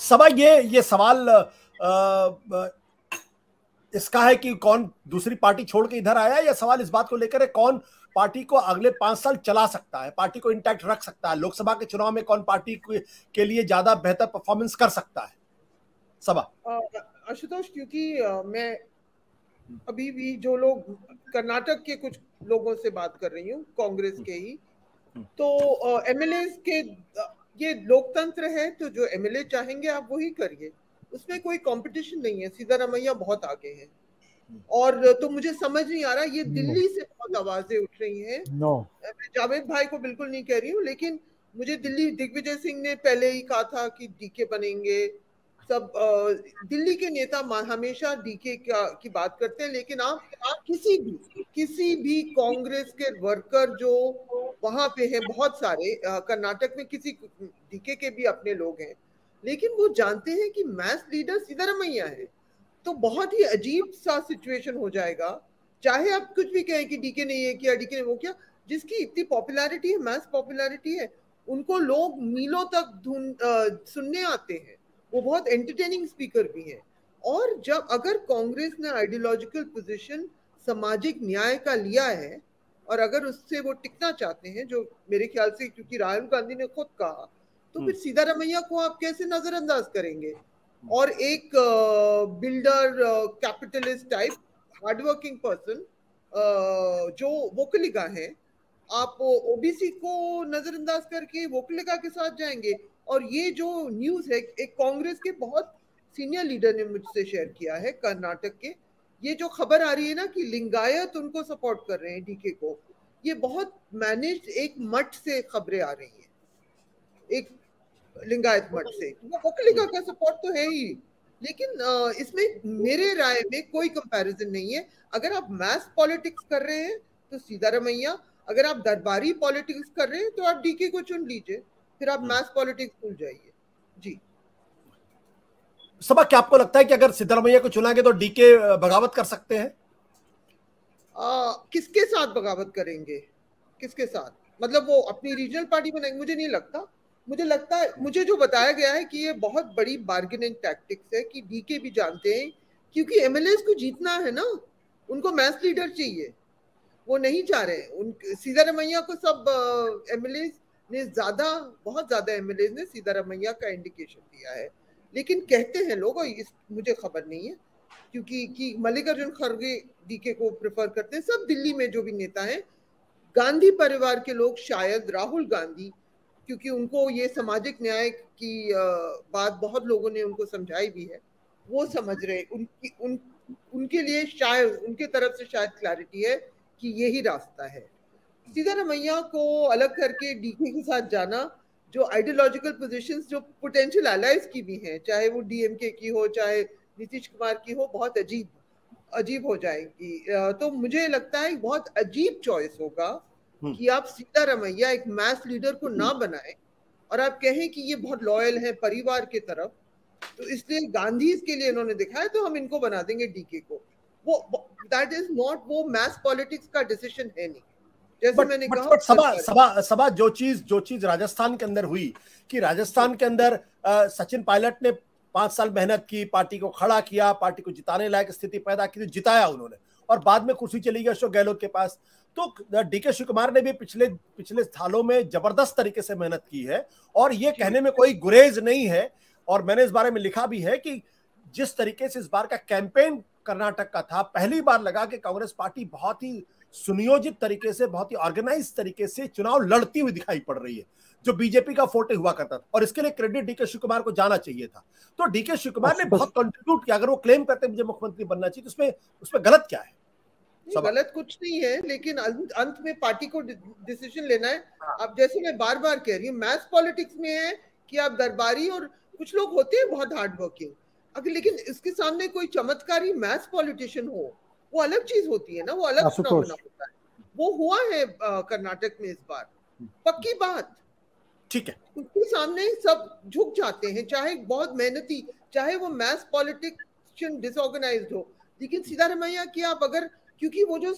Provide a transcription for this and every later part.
सभा ये सवाल इसका है कि कौन दूसरी पार्टी छोड़ के इधर आया, या सवाल इस बात को लेकर है कौन पार्टी को अगले 5 साल चला सकता है, पार्टी को इंटैक्ट रख सकता है, लोकसभा के चुनाव में कौन पार्टी के लिए ज्यादा बेहतर परफॉर्मेंस कर सकता है। सभा आशुतोष, क्योंकि मैं अभी भी जो लोग कर्नाटक के कुछ लोगों से बात कर रही हूँ, कांग्रेस के ही, तो एमएलए के ये लोकतंत्र है, तो जो एमएलए चाहेंगे आप वही करिए, उसमें कोई कंपटीशन नहीं है। सिद्धारमैया बहुत आगे हैं। और तो मुझे समझ नहीं आ रहा, ये दिल्ली से बहुत आवाजें उठ रही हैं। मैं जावेद भाई को बिल्कुल नहीं कह रही हूँ, लेकिन मुझे दिग्विजय सिंह ने पहले ही कहा था कि डीके बनेंगे। सब दिल्ली के नेता हमेशा डीके की बात करते हैं, लेकिन आप किसी भी कांग्रेस के वर्कर जो वहां पे है, बहुत सारे कर्नाटक में किसी डीके के भी अपने लोग हैं, लेकिन वो जानते हैं कि मैस लीडर सिद्धारमैया है। तो बहुत ही अजीब सा सिचुएशन हो जाएगा, चाहे आप कुछ भी कहें कि डीके ने ये किया, डीके ने वो किया। जिसकी इतनी पॉपुलैरिटी है, मैस पॉपुलैरिटी है, उनको लोग मीलों तक सुनने आते हैं। वो बहुत एंटरटेनिंग स्पीकर भी हैं। और जब अगर कांग्रेस ने आइडियोलॉजिकल पोजीशन सामाजिक न्याय का लिया है, और अगर उससे वो टिकना चाहते हैं, जो मेरे ख्याल से, क्योंकि राहुल गांधी ने खुद कहा, तो फिर सिद्धारमैया को आप कैसे नजरअंदाज करेंगे? और एक builder, capitalist type, hardworking person जो वोकलिका है, आप ओबीसी को नजरअंदाज करके वोकलिका के साथ जाएंगे? और ये जो न्यूज है, एक कांग्रेस के बहुत सीनियर लीडर ने मुझसे शेयर किया है कर्नाटक के, ये जो खबर आ रही है ना कि लिंगायत उनको सपोर्ट कर रहे हैं, डीके को, ये बहुत मैनेज्ड एक मठ से खबरें आ रही हैं, एक लिंगायत मठ से। वो वोकलिका का सपोर्ट तो है ही, लेकिन इसमें मेरे राय में कोई कंपैरिजन नहीं है। अगर आप मैस पॉलिटिक्स कर रहे हैं तो सिद्धारमैया, अगर आप दरबारी पॉलिटिक्स कर रहे हैं तो आप डीके को चुन लीजिए, फिर आप मैस पॉलिटिक्स भूल जाइए। जी सभा, क्या आपको लगता है कि अगर सिद्धारमैया को चुनाएंगे तो डीके बगावत कर सकते हैं? किसके साथ बगावत करेंगे? किसके साथ? मतलब वो अपनी रीजनल पार्टी बनाएंगे? मुझे नहीं लगता। मुझे लगता है, मुझे जो बताया गया है कि ये बहुत बड़ी बार्गेनिंग टैक्टिक्स है, कि डीके भी जानते हैं, क्योंकि एमएलए को जीतना है ना, उनको मैस लीडर चाहिए। वो नहीं चाह रहे उन सिद्धारमैया को। सब एमएलए ने बहुत ज्यादा एमएलए ने सिद्धारमैया का इंडिकेशन दिया है, लेकिन कहते हैं लोग, और मुझे खबर नहीं है, क्योंकि मल्लिकार्जुन खड़गे डीके को प्रेफर करते हैं। सब दिल्ली में जो भी नेता हैं, गांधी परिवार के लोग, शायद राहुल गांधी, क्योंकि उनको ये सामाजिक न्याय की बात बहुत लोगों ने उनको समझाई भी है, वो समझ रहे उनके लिए शायद, उनके तरफ से शायद क्लैरिटी है कि यही रास्ता है। सिद्धारमैया को अलग करके डीके के साथ जाना, जो आइडियोलॉजिकल पोजीशंस जो पोटेंशियल अलाइज की भी हैं, चाहे वो डीएमके की हो, चाहे नीतीश कुमार की हो, बहुत अजीब हो जाएगी। तो मुझे लगता है बहुत अजीब चॉइस होगा कि आप सिद्धारमैया एक मैस लीडर को ना बनाएं, और आप कहें कि ये बहुत लॉयल है परिवार के तरफ, तो इसलिए गांधी के लिए इन्होंने दिखाया, तो हम इनको बना देंगे डीके को। वो दैट इज नॉट, वो मैस पॉलिटिक्स का डिसीजन है नहीं, जैसे मैंने कहा। सभा जो चीज राजस्थान के अंदर हुई, कि राजस्थान के अंदर सचिन पायलट ने 5 साल मेहनत की, पार्टी को खड़ा किया, पार्टी को जिताने लायक स्थिति पैदा की, जिताया उन्होंने, और बाद में कुर्सी चली गई अशोक गहलोत के पास। तो डीके शिव कुमार ने भी पिछले सालों में जबरदस्त तरीके से मेहनत की है, और ये कहने में कोई गुरेज नहीं है, और मैंने इस बारे में लिखा भी है कि जिस तरीके से इस बार का कैंपेन कर्नाटक का था, पहली बार लगा कि कांग्रेस पार्टी बहुत ही सुनियोजित तरीके से, बहुत ही ऑर्गेनाइज तरीके से चुनाव लड़ती हुई दिखाई पड़ रही है, जो बीजेपी का फोर्टे हुआ करता था, और इसके लिए क्रेडिट डीके शिव कुमार को जाना चाहिए था। तो डीके शिव कुमार ने बहुत कंट्रीब्यूट किया। अगर वो क्लेम करते मुझे मुख्यमंत्री बनना चाहिए, तो उसमें गलत क्या है? गलत कुछ नहीं है, लेकिन अंत में पार्टी को डिसीजन लेना है। अब जैसे मैं बार बार कह रही हूँ, मैथ पॉलिटिक्स में है कि आप दरबारी, और कुछ लोग होते हैं बहुत हार्ड वर्किंग, अगर लेकिन इसके सामने कोई चमत्कारी मैथ पॉलिटिशियन हो, वो अलग चीज होती है ना, वो अलग फिनोमेना होता है। वो हुआ है कर्नाटक में इस बार, पक्की बात। ठीक है, उसके सामने सब झुक जाते हैं, चाहे बहुत मेहनती, चाहे वो मैथ पॉलिटिशियन डिसऑर्गेनाइज्ड हो। लेकिन सिद्धारमैया की आप अगर, क्योंकि वो जो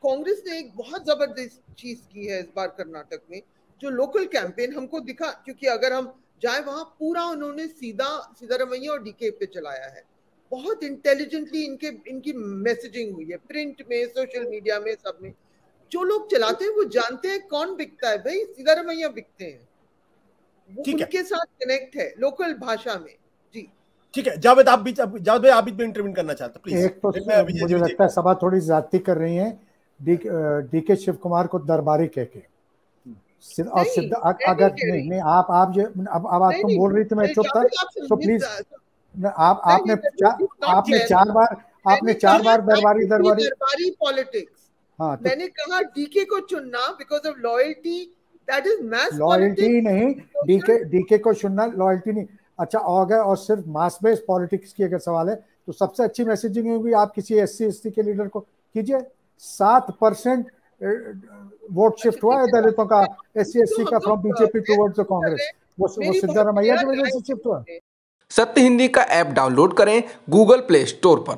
कांग्रेस ने एक बहुत जबरदस्त चीज की है इस बार कर्नाटक में, जो लोकल कैंपेन हमको दिखा, क्योंकि अगर हम जाए वहां पूरा उन्होंने सीधा सिद्धारमैया और डीके पे चलाया है। बहुत इंटेलिजेंटली इनकी मैसेजिंग हुई है, प्रिंट में, सोशल मीडिया में, सब में। जो लोग चलाते हैं वो जानते हैं कौन बिकता है भाई, सिद्धारमैया बिकते हैं, वो उनके साथ कनेक्ट है लोकल भाषा में। जी ठीक है, जावेद आप जावेद भाई आप भी इंटरव्यू करना चाहते प्लीज। एक तो मुझे लगता है सभा थोड़ी ज्यादती कर रही है डीके शिव कुमार को दरबारी कह के, और अगर नहीं आप जो अब आप तुम बोल रही थी मैं चुप था, तो प्लीज आपने चार बार दरबारी पॉलिटिक्स। हाँ, मैंने कहा डीके को चुनना because of loyalty, that is mass loyalty नहीं, डीके को चुनना लॉयल्टी नहीं। अच्छा अगर और सिर्फ मास बेस्ड पॉलिटिक्स की अगर सवाल है तो सबसे अच्छी मैसेजिंग होगी आप किसी SC/ST के लीडर को कीजिए। 7% वोट शिफ्ट हुआ है दलितों का SC/ST का from BJP towards the Congress, वो सिद्धारमैया की वजह से शिफ्ट हुआ। सत्य हिंदी का ऐप डाउनलोड करें गूगल प्ले स्टोर पर।